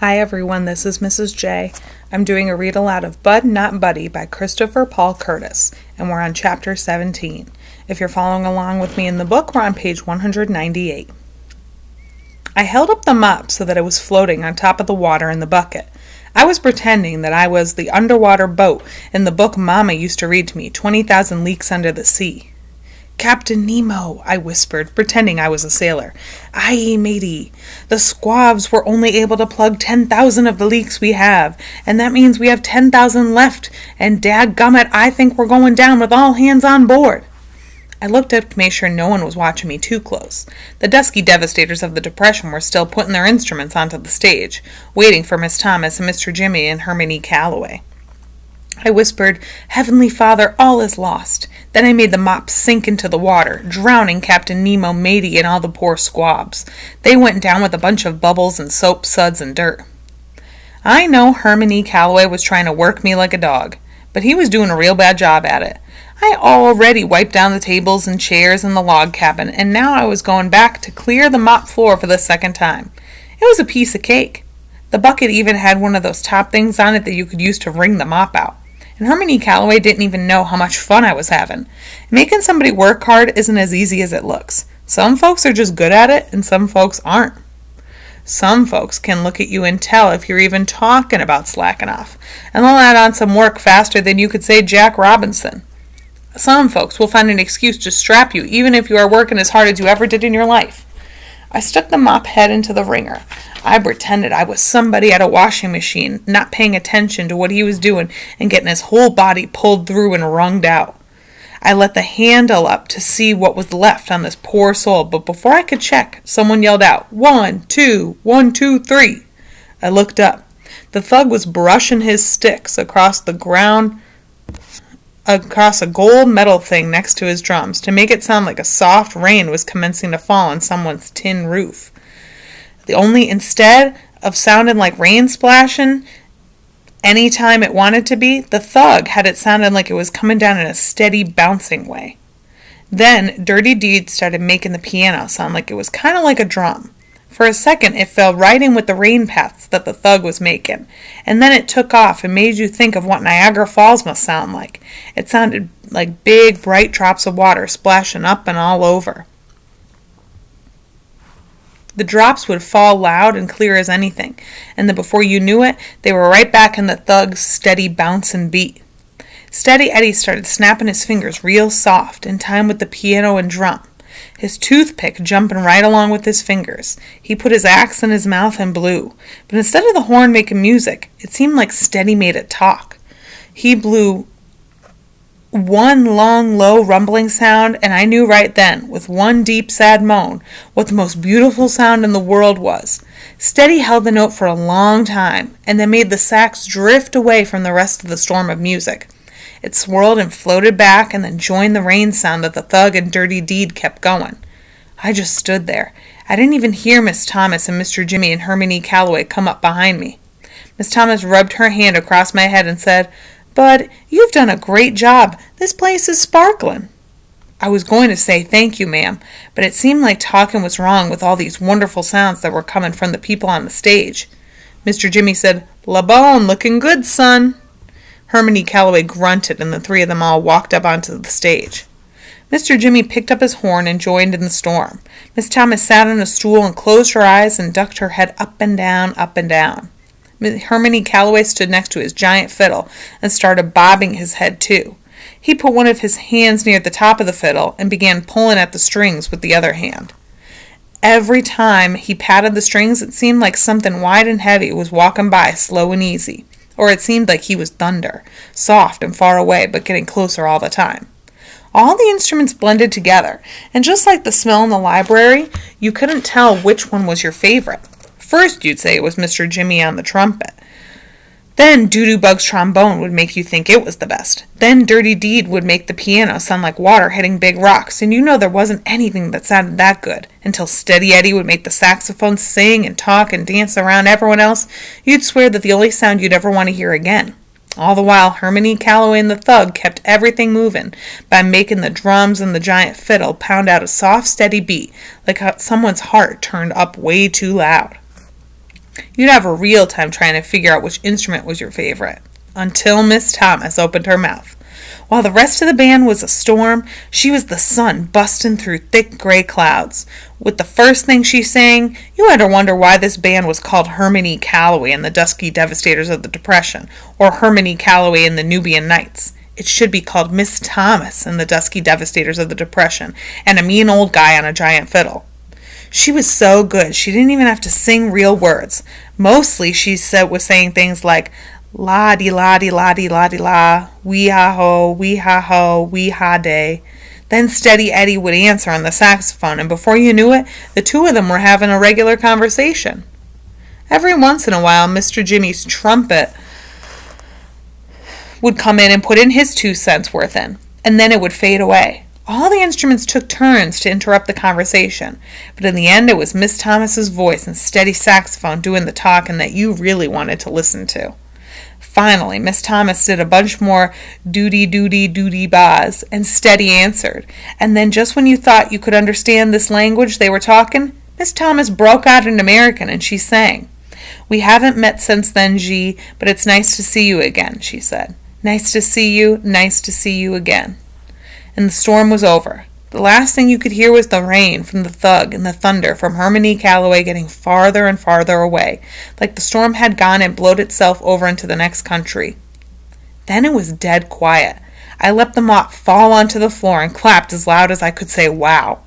Hi everyone, this is Mrs. J. I'm doing a read aloud of Bud Not Buddy by Christopher Paul Curtis, and we're on chapter 17. If you're following along with me in the book, we're on page 198. I held up the mop so that it was floating on top of the water in the bucket. I was pretending that I was the underwater boat in the book Mama used to read to me, 20,000 Leagues Under the Sea. "Captain Nemo," I whispered, pretending I was a sailor. "Aye, matey. The squabs were only able to plug 10,000 of the leaks we have, and that means we have 10,000 left, and dadgummit, I think we're going down with all hands on board." I looked up to make sure no one was watching me too close. The dusky devastators of the Depression were still putting their instruments onto the stage, waiting for Miss Thomas and Mr. Jimmy and Hermione Calloway. I whispered, "Heavenly Father, all is lost." Then I made the mop sink into the water, drowning Captain Nemo, matey, and all the poor squabs. They went down with a bunch of bubbles and soap, suds, and dirt. I know Hermione Calloway was trying to work me like a dog, but he was doing a real bad job at it. I already wiped down the tables and chairs in the log cabin, and now I was going back to clear the mop floor for the second time. It was a piece of cake. The bucket even had one of those top things on it that you could use to wring the mop out. And Hermione Calloway didn't even know how much fun I was having. Making somebody work hard isn't as easy as it looks. Some folks are just good at it, and some folks aren't. Some folks can look at you and tell if you're even talking about slacking off, and they'll add on some work faster than you could say Jack Robinson. Some folks will find an excuse to strap you, even if you are working as hard as you ever did in your life. I stuck the mop head into the wringer. I pretended I was somebody at a washing machine, not paying attention to what he was doing and getting his whole body pulled through and wrunged out. I let the handle up to see what was left on this poor soul, but before I could check, someone yelled out, 1, 2, 1, 2, 3. I looked up. The thug was brushing his sticks across the ground, across a gold metal thing next to his drums to make it sound like a soft rain was commencing to fall on someone's tin roof. Instead of sounding like rain splashing any time it wanted to be, the thug had it sounding like it was coming down in a steady bouncing way. Then Dirty Deed started making the piano sound like it was kind of like a drum. For a second it fell right in with the rain paths that the thug was making, and then it took off and made you think of what Niagara Falls must sound like. It sounded like big, bright drops of water splashing up and all over. The drops would fall loud and clear as anything, and then before you knew it, they were right back in the thug's steady bouncing beat. Steady Eddie started snapping his fingers real soft, in time with the piano and drum, his toothpick jumping right along with his fingers. He put his axe in his mouth and blew, but instead of the horn making music, it seemed like Steady made it talk. He blew one long, low, rumbling sound, and I knew right then, with one deep, sad moan, what the most beautiful sound in the world was. Steady held the note for a long time, and then made the sax drift away from the rest of the storm of music. It swirled and floated back, and then joined the rain sound that the thug and Dirty Deed kept going. I just stood there. I didn't even hear Miss Thomas and Mr. Jimmy and Hermione Calloway come up behind me. Miss Thomas rubbed her hand across my head and said, "Bud, you've done a great job. This place is sparkling." I was going to say thank you, ma'am, but it seemed like talking was wrong with all these wonderful sounds that were coming from the people on the stage. Mr. Jimmy said, "La bonne, looking good, son." Hermione Calloway grunted, and the three of them all walked up onto the stage. Mr. Jimmy picked up his horn and joined in the storm. Miss Thomas sat on a stool and closed her eyes and ducked her head up and down, up and down. Hermione Calloway stood next to his giant fiddle and started bobbing his head too. He put one of his hands near the top of the fiddle and began pulling at the strings with the other hand. Every time he patted the strings, it seemed like something wide and heavy was walking by slow and easy, or it seemed like he was thunder, soft and far away, but getting closer all the time. All the instruments blended together, and just like the smell in the library, you couldn't tell which one was your favorite. First you'd say it was Mr. Jimmy on the trumpet. Then Doo-Doo Bug's trombone would make you think it was the best. Then Dirty Deed would make the piano sound like water hitting big rocks, and you know there wasn't anything that sounded that good, until Steady Eddie would make the saxophone sing and talk and dance around everyone else. You'd swear that the only sound you'd ever want to hear again. All the while, Hermione Calloway and the thug kept everything moving by making the drums and the giant fiddle pound out a soft, steady beat, like how someone's heart turned up way too loud. You'd have a real time trying to figure out which instrument was your favorite. Until Miss Thomas opened her mouth. While the rest of the band was a storm, she was the sun busting through thick gray clouds. With the first thing she sang, you had to wonder why this band was called Herman E. Calloway and the Dusky Devastators of the Depression, or Herman E. Calloway and the Nubian Nights. It should be called Miss Thomas and the Dusky Devastators of the Depression, and a mean old guy on a giant fiddle. She was so good, she didn't even have to sing real words. Mostly she was saying things like, la-di-la-di-la-di-la-di-la, wee-ha-ho, wee-ha-ho, wee-ha-day. Then Steady Eddie would answer on the saxophone, and before you knew it, the two of them were having a regular conversation. Every once in a while, Mr. Jimmy's trumpet would come in and put in his 2 cents worth in, and then it would fade away. All the instruments took turns to interrupt the conversation, but in the end it was Miss Thomas's voice and steady saxophone doing the talking that you really wanted to listen to. Finally, Miss Thomas did a bunch more doody-doody-doody-bahs, and Steady answered. And then just when you thought you could understand this language they were talking, Miss Thomas broke out in American, and she sang. We haven't met since then, G, but it's nice to see you again, she said. Nice to see you again. And the storm was over. The last thing you could hear was the rain from the thug and the thunder from Herman E. Calloway getting farther and farther away, like the storm had gone and blowed itself over into the next country. Then it was dead quiet. I let the mop fall onto the floor and clapped as loud as I could say wow.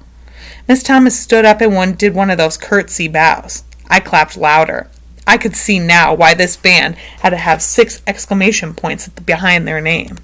Miss Thomas stood up and did one of those curtsy bows. I clapped louder. I could see now why this band had to have 6 exclamation points behind their name.